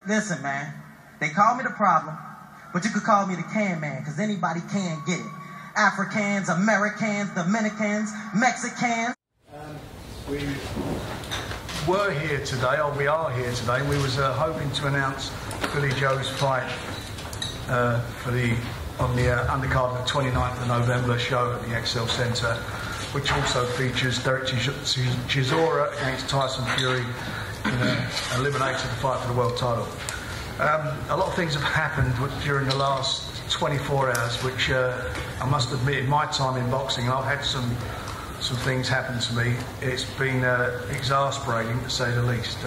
Listen, man, they call me the problem, but you could call me the can man, because anybody can get it. Africans, Americans, Dominicans, Mexicans. We were here today, or we are here today. We was hoping to announce Billy Joe's fight on the undercard of the 29th of November show at the Excel Centre, which also features Derek Chisora against Tyson Fury in an eliminator to fight for the world title. A lot of things have happened during the last 24 hours, which I must admit, in my time in boxing, I've had some things happen to me. It's been exasperating, to say the least.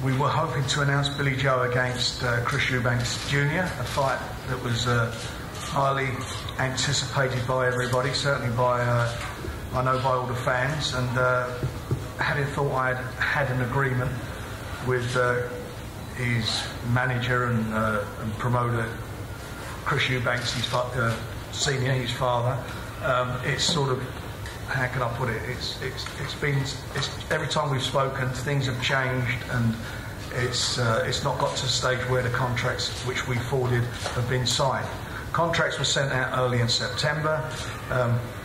We were hoping to announce Billy Joe against Chris Eubank Jnr, a fight that was highly anticipated by everybody, certainly by, I know, by all the fans, and having thought I had an agreement with his manager and promoter, Chris Eubanks, his senior, his father, it's sort of, how can I put it? It's been every time we've spoken, things have changed, and it's not got to the stage where the contracts which we forwarded have been signed. Contracts were sent out early in September.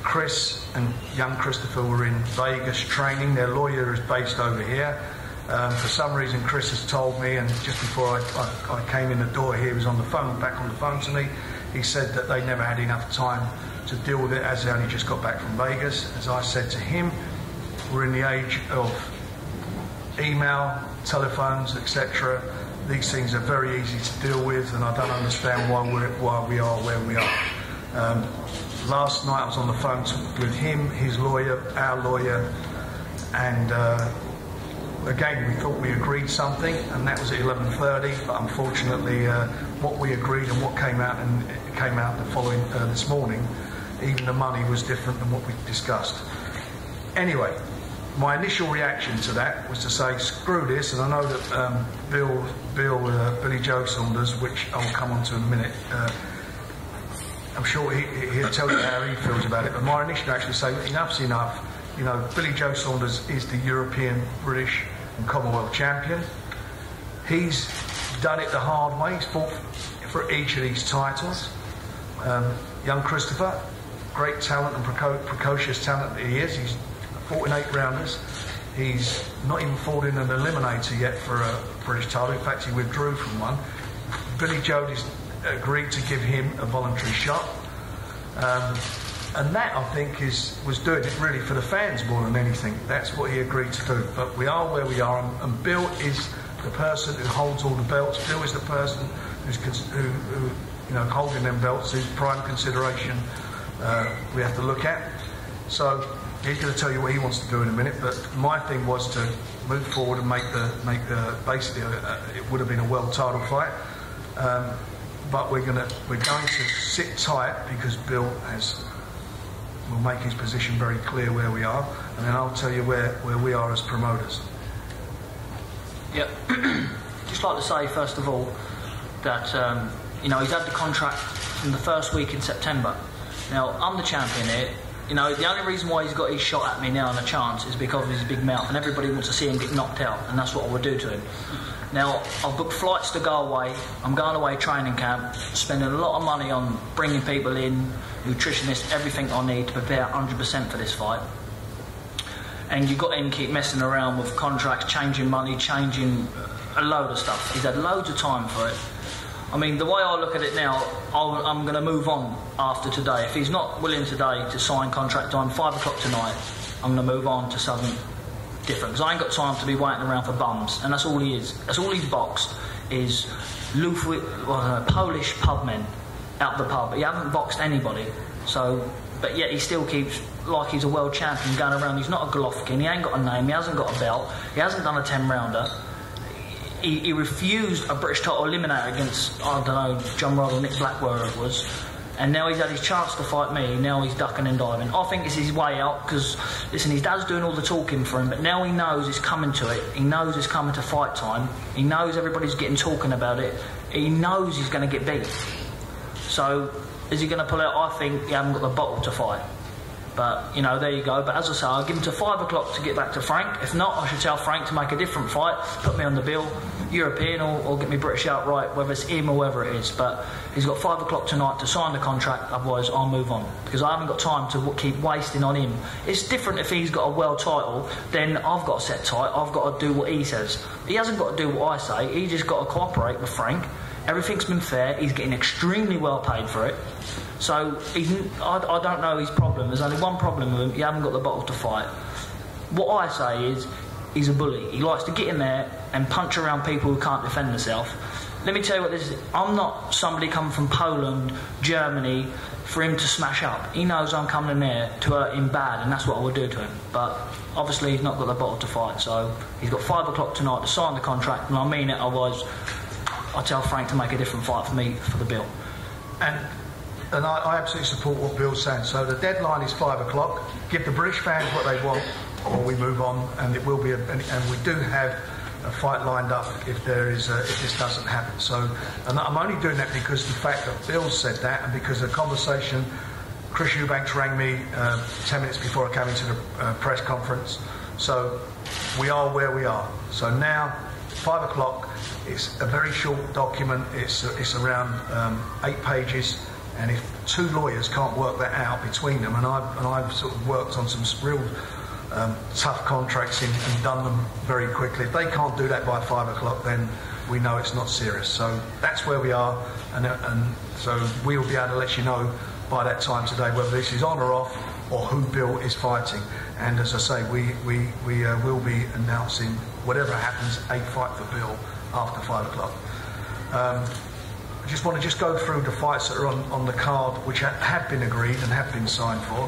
Chris and young Christopher were in Vegas training. Their lawyer is based over here. For some reason, Chris has told me, and just before I came in the door here, he was on the phone, back on the phone to me. He said that they never had enough time to deal with it, as they only just got back from Vegas. As I said to him, we're in the age of email, telephones, etc. These things are very easy to deal with, and I don't understand why we are where we are. Last night I was on the phone with him, his lawyer, our lawyer, and again, we thought we agreed something, and that was at 11:30. But unfortunately, what we agreed and what came out the following this morning, even the money was different than what we discussed. Anyway, my initial reaction to that was to say, screw this, and I know that Billy Joe Saunders, which I'll come on to in a minute, I'm sure he'll tell you how he feels about it, but my initial reaction was to say, enough's enough. You know, Billy Joe Saunders is the European, British and Commonwealth champion. He's done it the hard way. He's fought for each of these titles. Young Christopher, great talent and precocious talent that he is. He's fought in 8 rounders. He's not even fought in an eliminator yet for a British title. In fact, he withdrew from one. Billy Joe agreed to give him a voluntary shot. And that, I think, was doing it really for the fans more than anything. That's what he agreed to do. But we are where we are, and Bill is the person who holds all the belts. Bill is the person who holding them belts, whose prime consideration we have to look at. So he's going to tell you what he wants to do in a minute. But my thing was to move forward and make the basically it would have been a world title fight. But we're going to sit tight, because Bill will make his position very clear where we are, and then I'll tell you where we are as promoters. Yep. Just like to say, first of all, that he's had the contract from the first week in September. Now, I'm the champion here. The only reason why he's got his shot at me now and a chance is because of his big mouth, and everybody wants to see him get knocked out, and that's what I would do to him. Now, I've booked flights to go away. I'm going away training camp, spending a lot of money on bringing people in, nutritionists, everything I need to prepare 100% for this fight. And you've got him keep messing around with contracts, changing money, changing a load of stuff. He's had loads of time for it. I mean, the way I look at it now, I'm going to move on after today. If he's not willing today to sign contract time, 5 o'clock tonight, I'm going to move on to something different, because I ain't got time to be waiting around for bums, and that's all he is. That's all he's boxed, is Polish pub men out the pub. He hasn't boxed anybody, but yet he still keeps like he's a world champion going around. He's not a Golovkin, he ain't got a name, he hasn't got a belt, he hasn't done a 10-rounder. He refused a British title eliminator against, I don't know, John Rod or Nick Black, wherever it was. And now he's had his chance to fight me, now he's ducking and diving. I think it's his way out, because, listen, his dad's doing all the talking for him, but now he knows it's coming to it. He knows it's coming to fight time. He knows everybody's talking about it. He knows he's going to get beat. So, is he going to pull out? I think he hasn't got the bottle to fight. But, you know, there you go. But as I say, I'll give him to 5 o'clock to get back to Frank. If not, I should tell Frank to make a different fight, put me on the bill, European or get me British outright, whether it's him or whether it is. But he's got 5 o'clock tonight to sign the contract, otherwise I'll move on. Because I haven't got time to keep wasting on him. It's different if he's got a world title, then I've got to set tight, I've got to do what he says. He hasn't got to do what I say, he's just got to cooperate with Frank. Everything's been fair, he's getting extremely well paid for it. So I don't know his problem. There's only one problem with him. He hasn't got the bottle to fight. What I say is, he's a bully. He likes to get in there and punch around people who can't defend themselves. Let me tell you what this is. I'm not somebody coming from Poland, Germany, for him to smash up. He knows I'm coming in there to hurt him bad, and that's what I will do to him. But obviously he's not got the bottle to fight, so he's got 5 o'clock tonight to sign the contract, and I mean it, otherwise I tell Frank to make a different fight for me for the bill. And I absolutely support what Bill's saying. So the deadline is 5 o'clock. Give the British fans what they want, or we move on. And it will be, and we do have a fight lined up if this doesn't happen. So, and I'm only doing that because the fact that Bill said that, and because of the conversation, Chris Eubank rang me 10 minutes before I came into the press conference. So we are where we are. So now, 5 o'clock. It's a very short document. It's around 8 pages. And if 2 lawyers can't work that out between them, and I've sort of worked on some real tough contracts and done them very quickly. If they can't do that by 5 o'clock, then we know it's not serious. So that's where we are, and so we'll be able to let you know by that time today whether this is on or off, or who Bill is fighting. And as I say, we will be announcing whatever happens a fight for Bill after 5 o'clock. I just want to go through the fights that are on the card, which have been agreed and have been signed for.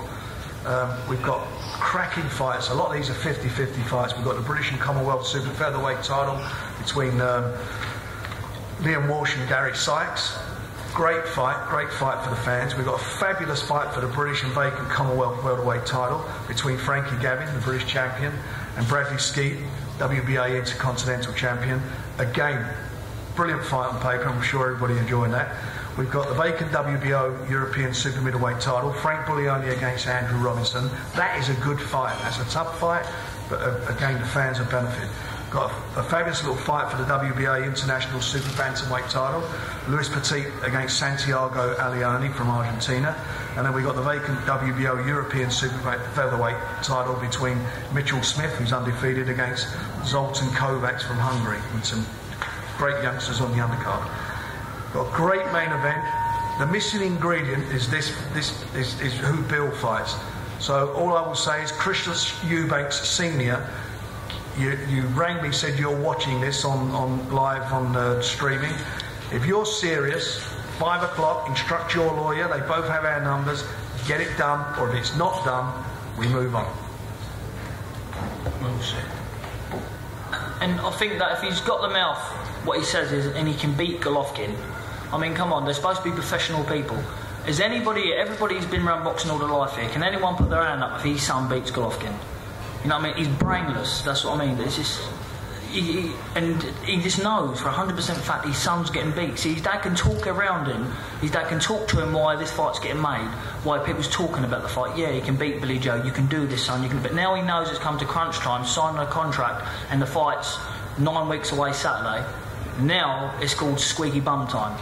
We've got cracking fights. A lot of these are 50-50 fights. We've got the British and Commonwealth Super Featherweight title between Liam Walsh and Gary Sykes. Great fight for the fans. We've got a fabulous fight for the British and vacant Commonwealth Welterweight title between Frankie Gavin, the British champion, and Bradley Skeet, WBA Intercontinental champion. Again, brilliant fight on paper. I'm sure everybody enjoying that. We've got the vacant WBO European Super Middleweight title, Frank Buglioni against Andrew Robinson. That is a good fight. That's a tough fight, but again, the fans have benefited. Got a fabulous little fight for the WBA International Super Bantamweight title, Luis Petit against Santiago Aliani from Argentina. And then we've got the vacant WBO European Super Featherweight title between Mitchell Smith, who's undefeated, against Zoltan Kovacs from Hungary, with some great youngsters on the undercard. Got a great main event. The missing ingredient is this is who Bill fights. So all I will say is Christos Eubanks Sr. You rang me, said you're watching this on live on streaming. If you're serious, 5 o'clock, instruct your lawyer. They both have our numbers. Get it done, or if it's not done, we move on. We'll see. And I think that if he's got the mouth, what he says is, and he can beat Golovkin. I mean, come on, they're supposed to be professional people. Is everybody's been around boxing all their life here, can anyone put their hand up if his son beats Golovkin? You know what I mean? He's brainless, that's what I mean. It's just, he just knows for 100% fact his son's getting beat. See, his dad can talk around him, his dad can talk to him why this fight's getting made, why people's talking about the fight. Yeah, he can beat Billy Joe, you can do this, son, you can. But now he knows it's come to crunch time, signing a contract, and the fight's 9 weeks away Saturday. Now it's called squeaky bum time.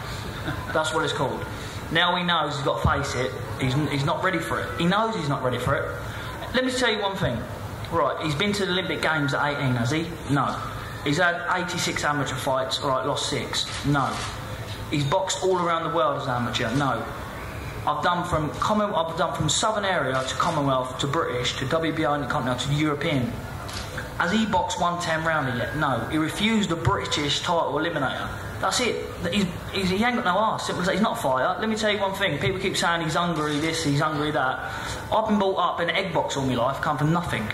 That's what it's called. Now he knows he's got to face it. He's not ready for it. He knows he's not ready for it. Let me tell you one thing. Right, he's been to the Olympic Games at 18, has he? No. He's had 86 amateur fights. Right, lost 6. No. He's boxed all around the world as an amateur. No. I've done from Southern area to Commonwealth to British to WBO Intercontinental to European. Has he boxed 110 rounder yet? No. He refused the British title eliminator. That's it. He ain't got no arse. Simple as that. He's not a fighter. Let me tell you one thing. People keep saying he's hungry this, he's hungry that. I've been brought up in an egg box all my life, come from nothing.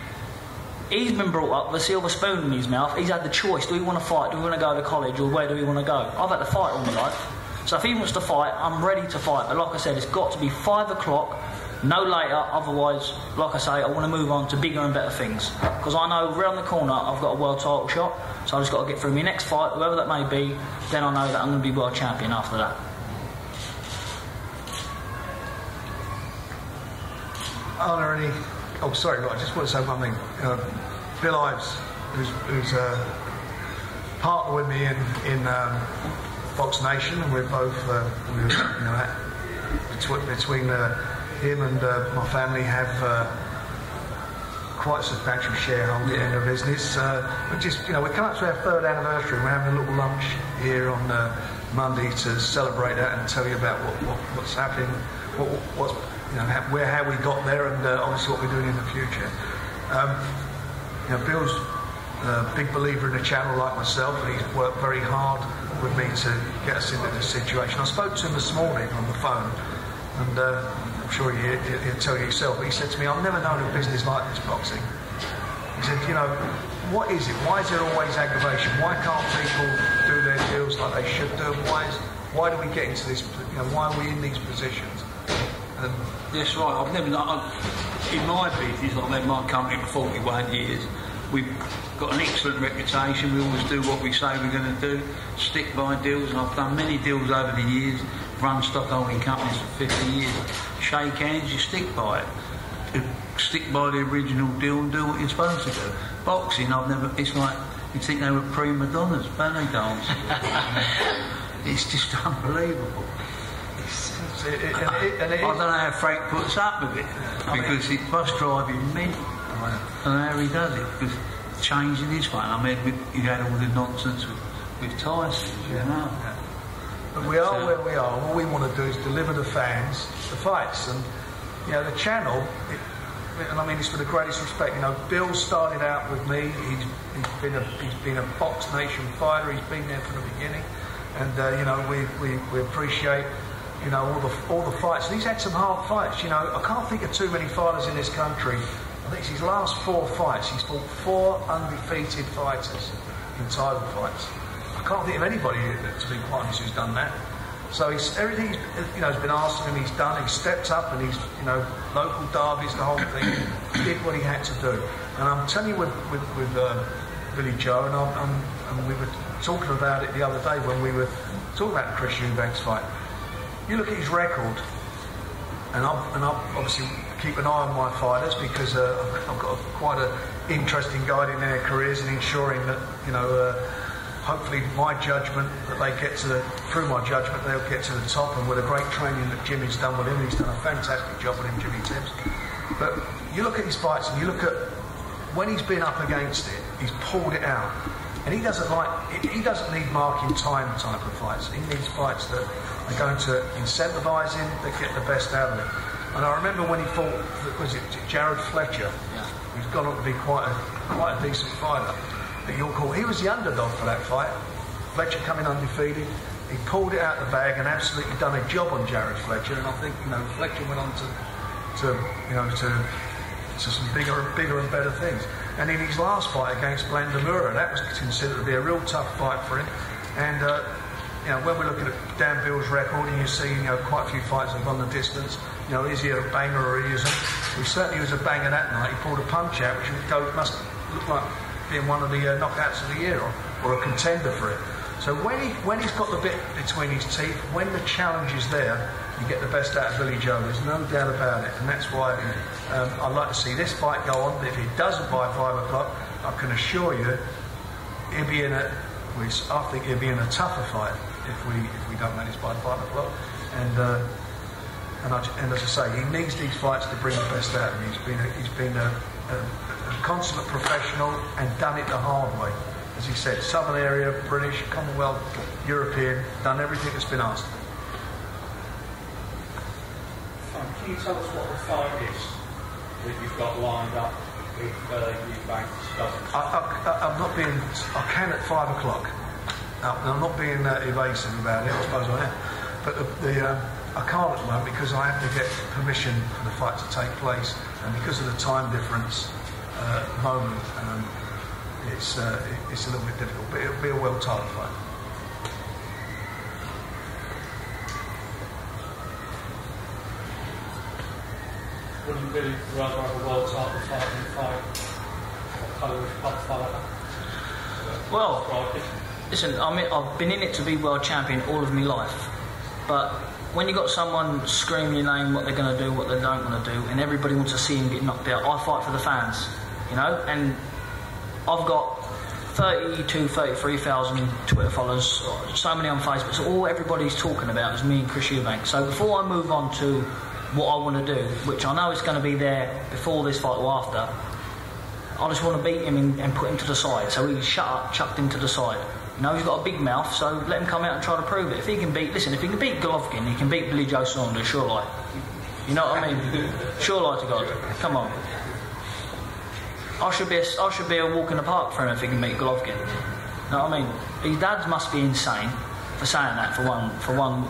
He's been brought up with a silver spoon in his mouth. He's had the choice. Do we want to fight? Do we want to go to college? Or where do we want to go? I've had to fight all my life. So if he wants to fight, I'm ready to fight. But like I said, it's got to be 5 o'clock. No later, otherwise, like I say, I want to move on to bigger and better things. Because I know round the corner I've got a world title shot, so I've just got to get through my next fight, whoever that may be, then I know that I'm going to be world champion after that. there any... Oh, sorry, I just want to say one thing. Bill Ives, who's a partner with me in Box Nation, and we're both, between him and my family have quite a substantial shareholding in the business. We're coming up to our 3rd anniversary. We're having a little lunch here on Monday to celebrate that and tell you about what's happening, how we got there, and obviously what we're doing in the future. Bill's a big believer in the channel like myself, and he's worked very hard with me to get us into this situation. I spoke to him this morning on the phone, and I'm sure he'll tell you himself, but he said to me, I've never known a business like this, boxing. He said, what is it? Why is there always aggravation? Why can't people do their deals like they should do? Why do we get into this, why are we in these positions? That's right. I've never known, in my business, I've had my company for 41 years. We've got an excellent reputation. We always do what we say we're going to do, stick by deals, and I've done many deals over the years, run stock holding companies for 50 years. Shake hands, you stick by it. Stick by the original deal and do what you're supposed to do. Boxing, it's like, you'd think they were prima donnas, ballet dancers. It's just unbelievable. I don't know how Frank puts up with it, because it must drive him mental. I don't know how he does it, because changing this one, you had all the nonsense with Tyson, Yeah. But we are where we are. All we want to do is deliver the fans the fights, and the channel. It's for the greatest respect. Bill started out with me. He's been a Box Nation fighter. He's been there from the beginning, and we appreciate all the fights. And he's had some hard fights. I can't think of too many fighters in this country. I think it's his last 4 fights. He's fought 4 undefeated fighters in title fights. I can't think of anybody, to be quite honest, who's done that. So everything has been asked of him, he's done. He's stepped up, and he's local derbies, the whole thing. He did what he had to do. And I'm telling you, with Billy Joe, and we were talking about it the other day when we were talking about the Chris Eubanks fight. You look at his record, and I obviously keep an eye on my fighters, because I've got quite an interesting guide in their careers, and ensuring that hopefully my judgment, that they get through my judgment, they'll get to the top. And with the great training that Jimmy's done with him, he's done a fantastic job with him, Jimmy Tibbs. But you look at his fights, and you look at when he's been up against it, he's pulled it out. And he doesn't need marking time type of fights. He needs fights that are going to incentivise him, that get the best out of him. And I remember when he fought, was it Jared Fletcher? Yeah. Who's gone on to be quite a decent fighter at York Hall. He was the underdog for that fight. Fletcher coming undefeated. He pulled it out of the bag and absolutely done a job on Jared Fletcher. And I think Fletcher went on to some bigger and better things. And in his last fight against Blandamura, that was considered to be a real tough fight for him. And when we're looking at Dan Bill's record, and you see quite a few fights have gone the distance. Is he a banger or he isn't? He certainly was a banger that night. He pulled a punch out, which must look like being one of the knockouts of the year, or a contender for it. So when he's got the bit between his teeth, when the challenge is there, you get the best out of Billy Joe. There's no doubt about it, and that's why I'd like to see this fight go on. But if he doesn't by 5 o'clock, I can assure you, he'll be in I think he'll be in a tougher fight if we don't manage by 5 o'clock. And as I say, he needs these fights to bring the best out of him. He's been a consummate professional and done it the hard way. As he said, Southern area, British, Commonwealth, European, done everything that's been asked of him. Can you tell us what the fight is that you've got lined up with Eubank Jnr? I'm not being... I can at 5 o'clock. I'm not being evasive about it, I suppose I am. But I can't at the moment, because I have to get permission for the fight to take place, and because of the time difference at the moment, it's a little bit difficult, but it'll be a well-timed fight. Wouldn't you really rather have a well-timed fight than fight a Polish pub fighter? Well, listen, I've been in it to be world champion all of my life, but when you got someone screaming your name, what they're going to do, what they don't want to do, and everybody wants to see him get knocked out, I fight for the fans, you know. And I've got 33,000 Twitter followers, so many on Facebook. So all everybody's talking about is me and Chris Eubank. So before I move on to what I want to do, which I know is going to be there before this fight or after, I just want to beat him and put him to the side. So he's shut up, chucked him to the side. You know, he's got a big mouth, so let him come out and try to prove it. If he can beat Golovkin, he can beat Billy Joe Saunders, sure like. You know what I mean? Sure like to God. Come on. I should be a walk in the park for him if he can beat Golovkin. You know what I mean? His dad must be insane for saying that. For one,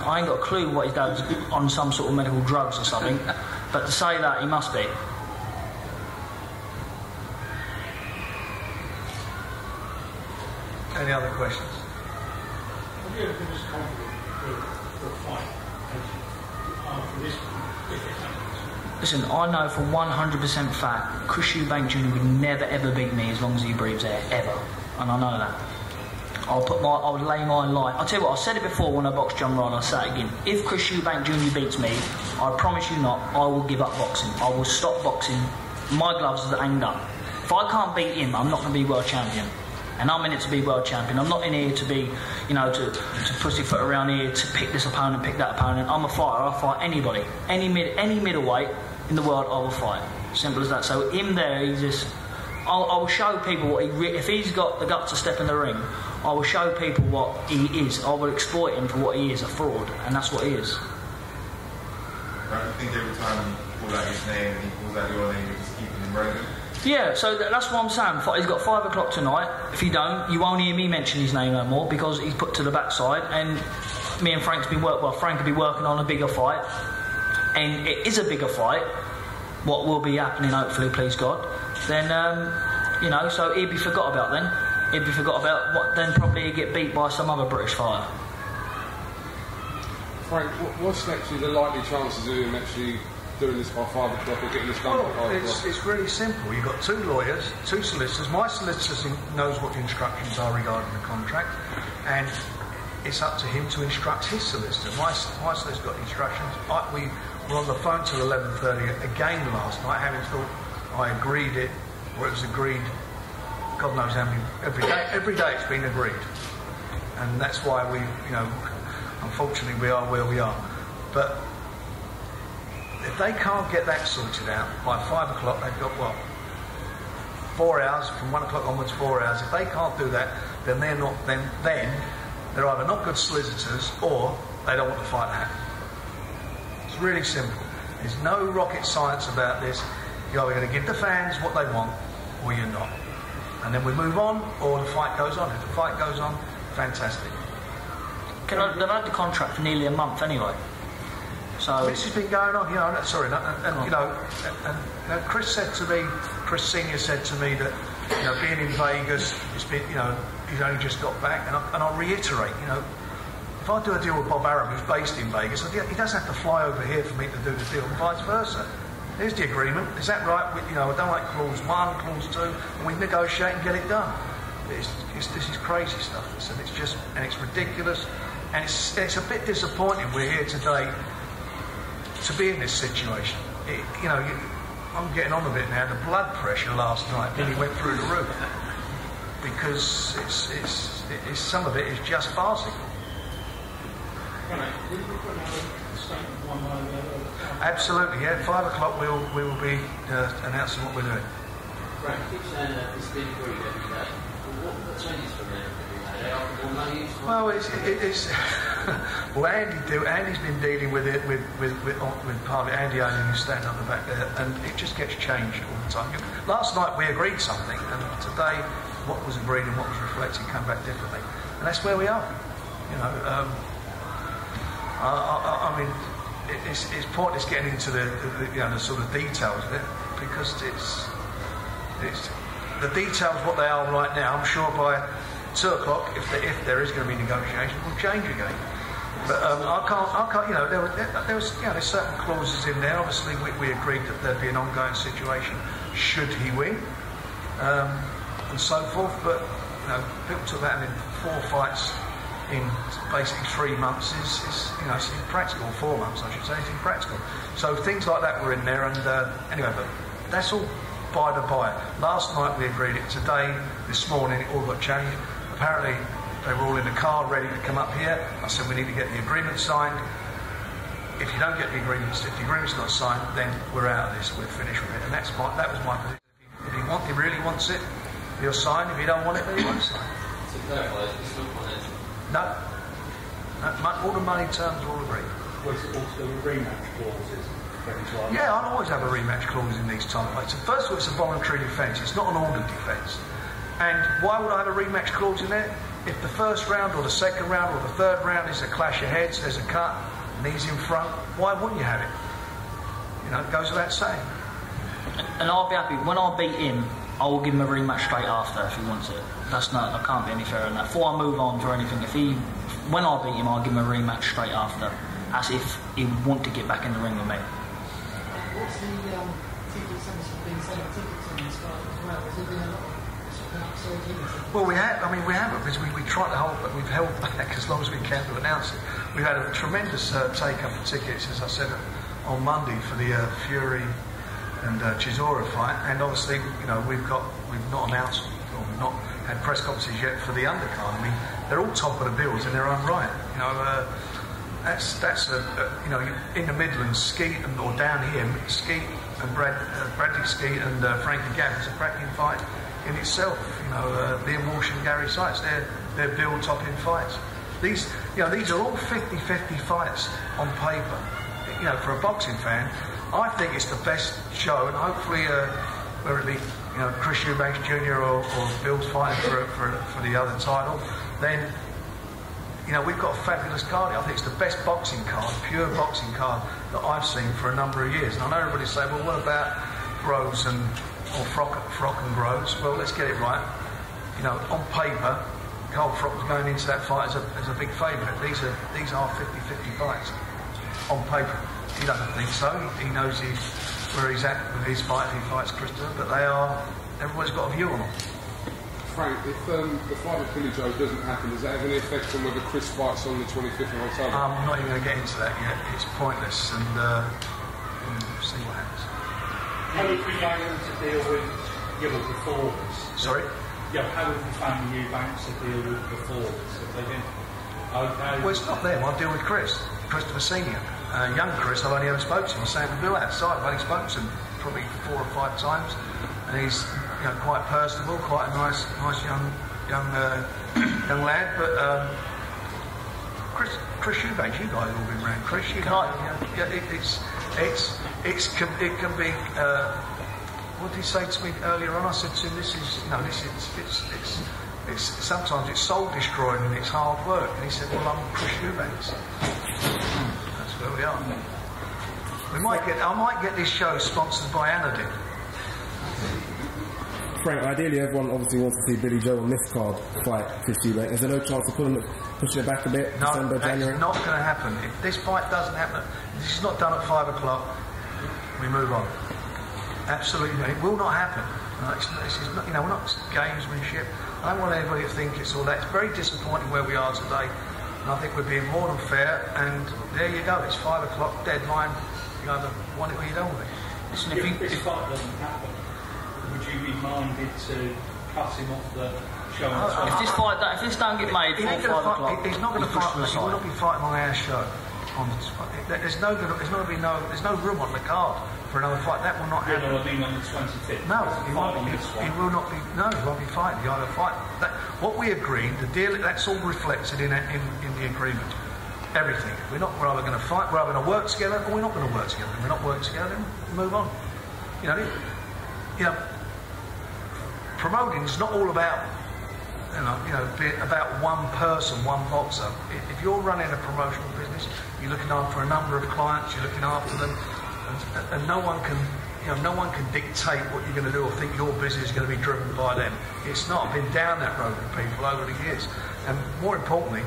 I ain't got a clue what his dad's on, some sort of medical drugs or something. But to say that, he must be. Any other questions? Have you ever been as confident for a fight as for this one, if it happens? Listen, I know for 100% fact Chris Eubank Jnr would never ever beat me as long as he breathes air, ever. And I know that. I would lay my life. I'll tell you what, I said it before when I boxed John Ryan, I'll say it again. If Chris Eubank Jnr beats me, I promise you not, I will give up boxing. I will stop boxing. My gloves are aimed up. If I can't beat him, I'm not going to be world champion. And I'm in it to be world champion. I'm not in here to be, you know, to pussyfoot around here, to pick this opponent, pick that opponent. I'm a fighter. I'll fight anybody. Any middleweight in the world, I will fight. Simple as that. So him there, I will show people what if he's got the guts to step in the ring, I will show people what he is. I will exploit him for what he is, a fraud. And that's what he is. I think every time you pull out his name and he pulls out your name, you're just keeping him relevant. Yeah, so that's what I'm saying. He's got 5 o'clock tonight. If you don't, you won't hear me mention his name no more because he's put to the backside. And me and Frank will be working on a bigger fight. And it is a bigger fight, what will be happening, hopefully, please God. Then, you know, so he'd be forgot about then. He'd be forgot about what, then probably he'd get beat by some other British fighter. Frank, what's actually the likely chances of him actually doing this by 5 o'clock or getting this done by 5 o'clock? It's really simple. You've got 2 lawyers, 2 solicitors. My solicitor knows what the instructions are regarding the contract, and it's up to him to instruct his solicitor. My solicitor's got the instructions. We were on the phone till 11:30 again last night, having thought I agreed it, or it was agreed, God knows how many, every day it's been agreed. And that's why we, you know, unfortunately we are where we are. But if they can't get that sorted out by 5 o'clock, they've got what? 4 hours, from 1 o'clock onwards, 4 hours. If they can't do that, then they're not. Then they're either not good solicitors or they don't want the fight to happen. It's really simple. There's no rocket science about this. You're either going to give the fans what they want, or you're not. And then we move on, or the fight goes on. If the fight goes on, fantastic. They've had the contract for nearly a month anyway. So this has been going on, you know. And Chris Senior said to me that, you know, being in Vegas, it's been, you know, he's only just got back, and I'll reiterate, you know, if I do a deal with Bob Arum, who's based in Vegas, he doesn't have to fly over here for me to do the deal, and vice versa. Here's the agreement. Is that right? You know, I don't like clause 1, clause 2, and we negotiate and get it done. This is crazy stuff. And it's ridiculous, and it's a bit disappointing we're here today to be in this situation. I'm getting on a bit now. The blood pressure last night nearly went through the roof because it's some of it is just farcical. Absolutely, yeah. 5 o'clock we will be announcing what we're doing. Frank, keep saying that it's been agreed every day. What changes from there every day? Well, it's well, Andy's been dealing with it with part of it. Andy only who's standing up the back there, and it just gets changed all the time. Last night we agreed something, and today what was agreed and what was reflected come back differently, and that's where we are. You know, I mean, it's pointless getting into the sort of details of it because it's the details what they are right now. I'm sure by 2 o'clock, if there is going to be negotiation, will change again. But I can't. You know, there was there's certain clauses in there. Obviously, we agreed that there'd be an ongoing situation should he win, and so forth. But you know, people took that in 4 fights in basically 3 months is you know, it's impractical. 4 months, I should say, it's impractical. So things like that were in there, and anyway, but that's all by the by. Last night we agreed it. Today, this morning, it all got changed. Apparently, they were all in the car ready to come up here. I said we need to get the agreement signed. If you don't get the agreements, if the agreement's not signed, then we're out of this. We're finished with it, and that was my position. If he really wants it, he'll sign. If he don't want it, then he won't sign. To clarify, it's not financial. No. All the money terms are all agreed. Was it also a rematch clauses? Yeah, I'll always have a rematch clause in these title fights. So first of all, it's a voluntary defence. It's not an ordered defence. And why would I have a rematch clause in there? If the first round or the second round or the third round is a clash of heads, there's a cut, knees in front, why wouldn't you have it? You know, it goes without saying. And I'll be happy. When I beat him, I will give him a rematch straight after if he wants it. That's not. I can't be any fairer than that. Before I move on to anything, when I beat him, I'll give him a rematch straight after, as if he would want to get back in the ring with me. What's the ticket sales have been selling tickets on this card as well? Has there been a lot of upside tickets? Well, we have because we try to hold, but we've held back as long as we can to announce it. We've had a tremendous take-up of tickets, as I said, on Monday for the Fury and Chisora fight, and obviously, you know, we've not announced or we've not had press conferences yet for the Undercard. I mean, they're all top of the bills in their own right. You know, that's you know, in the Midlands, Skeet or down here, Skeet and Bradley Skeet and Frankie Gabb is a cracking fight in itself. You know, Liam Walsh and Gary Sykes, they're bill topping fights. These are all 50-50 fights on paper. You know, for a boxing fan, I think it's the best show, and hopefully, whether it be, you know, Chris Eubank Jr. or Bill's fighting for the other title, then, you know, we've got a fabulous card. I think it's the best boxing card, pure boxing card that I've seen for a number of years. And I know everybody's saying, well, what about Groves or Frock and Groves? Well, let's get it right. You know, on paper, Carl Frock was going into that fight as a big favourite. These are 50-50 fights on paper. He doesn't think so. He knows where he's at with his fight if he fights Christopher, but everybody's got a view on them. Frank, if the fight with Billy Joe doesn't happen, does that have any effect on whether Chris fights on the 25th of October? I'm not even going to get into that yet. It's pointless, and we'll see what happens. How would we be able to deal with before this? Sorry? Yeah, how would the family Eubanks to deal with before this? Have they been okay? Well, it's not them. I deal with Christopher Senior. Young Chris, I've only ever spoken to him. I was saying to Bill outside, I've only spoken to him probably 4 or 5 times, and he's, you know, quite personable, quite a nice young lad. But Chris Eubanks, you guys have all been around. Chris, it can be. What did he say to me earlier on? I said to him, it's sometimes it's soul destroying and it's hard work. And he said, well, I'm Chris Eubanks. That's where we are. I might get this show sponsored by Anadin. Frank, ideally everyone obviously wants to see Billy Joe on this card fight Chris Eubank. Is there no chance of pushing it back a bit? No, December, January? It's not going to happen. If this fight doesn't happen, this is not done at 5 o'clock, we move on. Absolutely, it will not happen. This is not, you know, we're not gamesmanship. I don't want anybody to think it's all that. It's very disappointing where we are today, and I think we're being more than fair. And there you go. It's 5 o'clock deadline. You either want it or you don't want it. Listen, if this fight doesn't happen, would you be minded to cut him off the show? If this don't get made before 5 o'clock, he's not going to fight. He will not be fighting on our show. There's no room on the card for another fight. That will not happen. I mean, on the 25th. No, he will not be. No, he won't be fighting. He either fight. What we agreed, the deal. That's all reflected in the agreement. Everything. We're either going to fight. We're either going to work together, or we're not going to work together. If we're not working together, then move on. You know. Promoting is not all about. About one person, one boxer. If you're running a promotional business, you're looking after a number of clients, you're looking after them, and no one can dictate what you're going to do or think your business is going to be driven by them. It's not. I've been down that road with people over the years, and more importantly,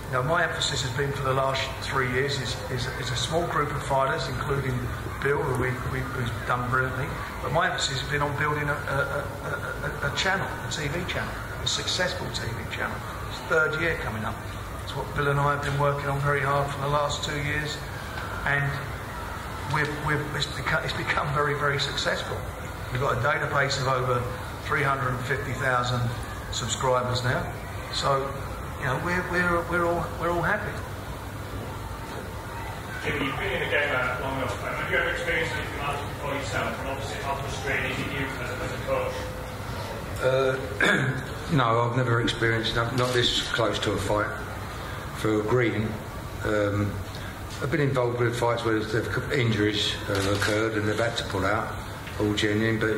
you know, my emphasis has been for the last 3 years is a small group of fighters, including Bill, who's done brilliantly. But my emphasis has been on building a channel, a TV channel. A successful TV channel. It's 3rd year coming up. It's what Bill and I have been working on very hard for the last 2 years, and it's become very, very successful. We've got a database of over 350,000 subscribers now, so you know we're all happy. Jimmy, you've been in the game long enough. Have you ever experienced anything like this before yourself? And obviously, how frustrating is it you as a coach? No, I've never experienced not this close to a fight for Green. I've been involved with fights where injuries have occurred and they've had to pull out, all genuine, but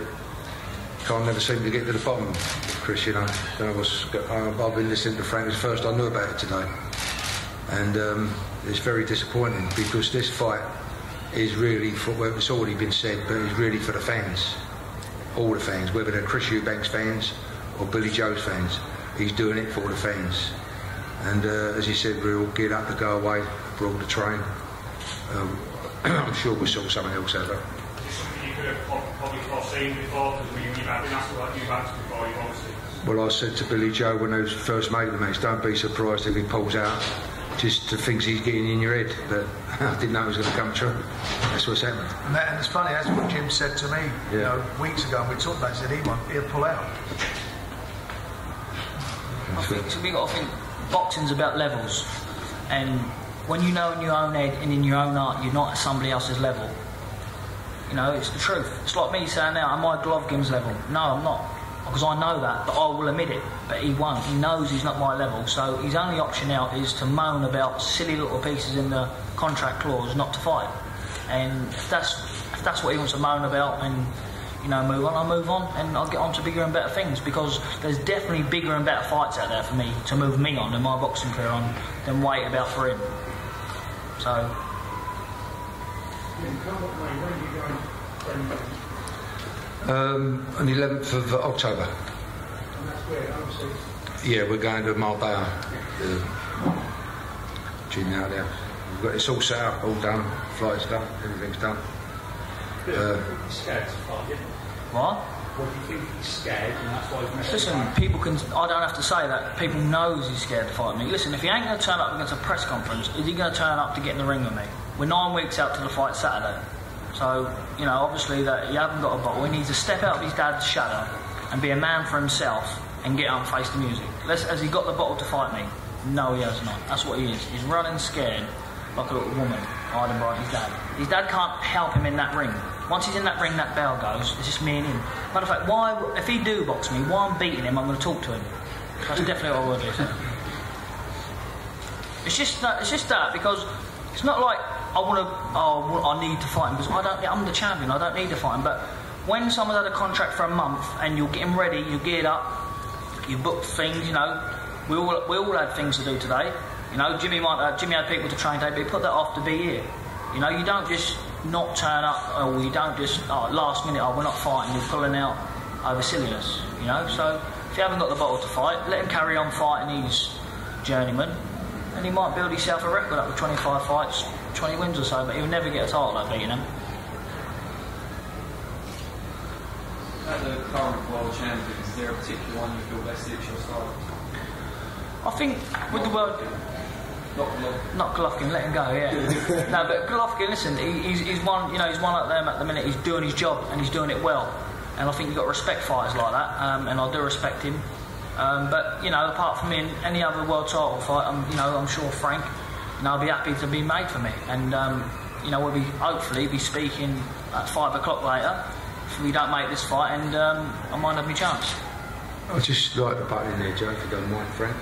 can't never seem to get to the bottom, Chris, you know. I've been listening to Frank, it's the first I knew about it today. And it's very disappointing because this fight is really for, well, it's already been said, but it's really for the fans. All the fans, whether they're Chris Eubank's fans or Billy Joe's fans. He's doing it for the fans. And as he said, we're all geared up to go away, brought the train. I'm sure we'll sort something else out. Is it something you could have probably foreseen before? Because you've been asked about Eubanks before, you've obviously... Well, I said to Billy Joe when I first made the match, don't be surprised if he pulls out. Just the things he's getting in your head, but I didn't know it was going to come true. That's what's happened. And it's funny, that's what Jim said to me, you know, weeks ago, and we talked about it, he said he'll pull out. I think so. We got to think boxing's about levels, and when you know in your own head and in your own art you're not at somebody else's level, you know, it's the truth. It's like me saying now, am I Golovkin's level? No, I'm not, because I know that, but I will admit it. But he won't. He knows he's not my level, so his only option out is to moan about silly little pieces in the contract clause not to fight. And if that's what he wants to moan about and, you know, move on, I'll move on and I'll get on to bigger and better things, because there's definitely bigger and better fights out there for me to move me on and my boxing career on than wait about for him. So. On the 11th of October. And that's where, obviously. Yeah, we're going to Marbella. Gym out there. It's all set up, all done. Flight's done, everything's done. Scared to fight him. What? What do you think he's scared, and that's why he's... Listen, people can... I don't have to say that. People knows he's scared to fight me. Listen, if he ain't going to turn up against a press conference, is he going to turn up to get in the ring with me? We're 9 weeks out to the fight Saturday. So, you know, obviously that he hasn't got a bottle. He needs to step out of his dad's shadow and be a man for himself and get out and face the music. Has he got the bottle to fight me? No, he has not. That's what he is. He's running scared like a little woman hiding behind his dad. His dad can't help him in that ring. Once he's in that ring, that bell goes. It's just me and him. Matter of fact, why, if he do box me, while I'm beating him, I'm going to talk to him. That's definitely what I will do. It's just that, because it's not like I need to fight him, because I'm the champion. I don't need to fight him. But when someone's had a contract for a month and you're getting ready, you're geared up, you booked things, you know. We all had things to do today. You know, Jimmy had people to train today, but he put that off to be here. You know, you don't just not turn up, or you don't just last minute, we're not fighting, we're pulling out over silliness. You know, so if you haven't got the bottle to fight, let him carry on fighting his journeyman, and he might build himself a record up with 25 fights, 20 wins or so, but he'll never get a title like beating him. As the current world champion, is there a particular one you feel best suits your style? I think with the world... Not Golovkin, let him go, yeah. No, but Golovkin, listen, he's one, you know, he's one up there at the minute, he's doing his job and he's doing it well. And I think you've got to respect fighters like that, and I do respect him. But, you know, apart from me, any other world title fight, I'm sure Frank, you know, I'll be happy to be made for me. And, you know, we'll hopefully be speaking at 5 o'clock later if we don't make this fight, and I might have my chance. I'd just like to butt in there, Joe, if you don't mind, Frank.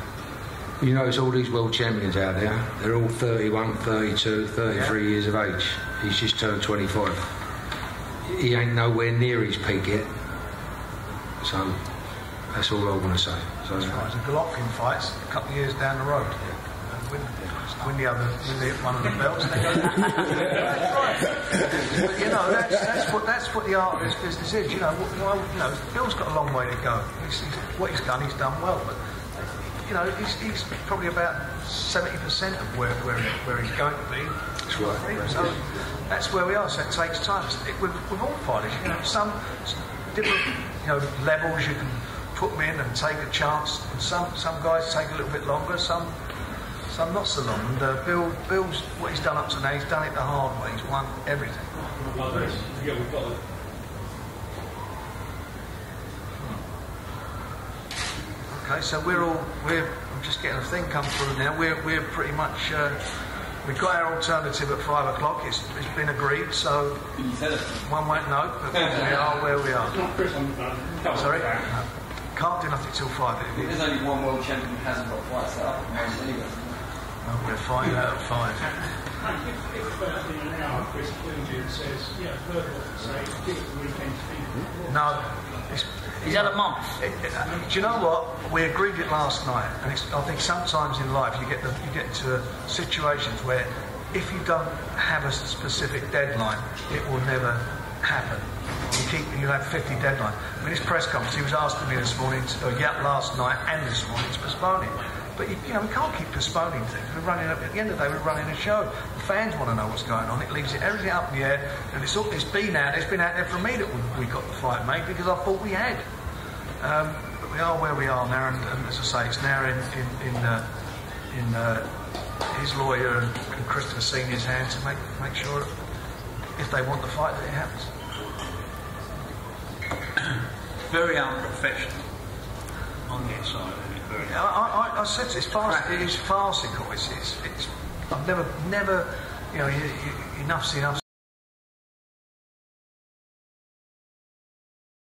You know, it's all these world champions out there. They're all 31, 32, 33 years of age. He's just turned 25. He ain't nowhere near his peak yet. So, that's all I want to say. So, as far as the Golovkin fights, a couple of years down the road. Win one of the belts. But, you know, that's what the art of this business is. You know, Bill's got a long way to go. What he's done well, but you know, he's probably about 70% of where he's going to be. That's right. So that's where we are. So it takes time. With all fighters, you know, some different, you know, levels you can put them in and take a chance. And some guys take a little bit longer. Some So not so long. And Bill's what he's done up to now. He's done it the hard way. He's won everything. Yeah, we've got it. Okay, so I'm just getting a thing come through now. We're pretty much we've got our alternative at 5 o'clock. It's been agreed, so one won't know, but we are where we are. Sorry, no. Can't do nothing till 5. There's only one world champion who hasn't got fights set up. Oh, we're 5 out of 5. If in an hour Chris Clungy says, yeah, verbal say, give it the weekend to think. No. Is that a month? Do you know what? We agreed it last night, and I think sometimes in life you get into situations where if you don't have a specific deadline, it will never happen. You'll have 50 deadlines. I mean, his press conference, he was asking me this morning, last night and this morning to postpone it. But we can't keep postponing things. At the end of the day, we're running a show. The fans want to know what's going on. It leaves everything up in the air, and it's been out there for me that we got the fight made because I thought we had. But we are where we are now, and as I say, it's now in his lawyer and Christopher Senior's hands to make sure that if they want the fight, that it happens. Very unprofessional on the inside. I said it is farcical. It's I've never, enough's enough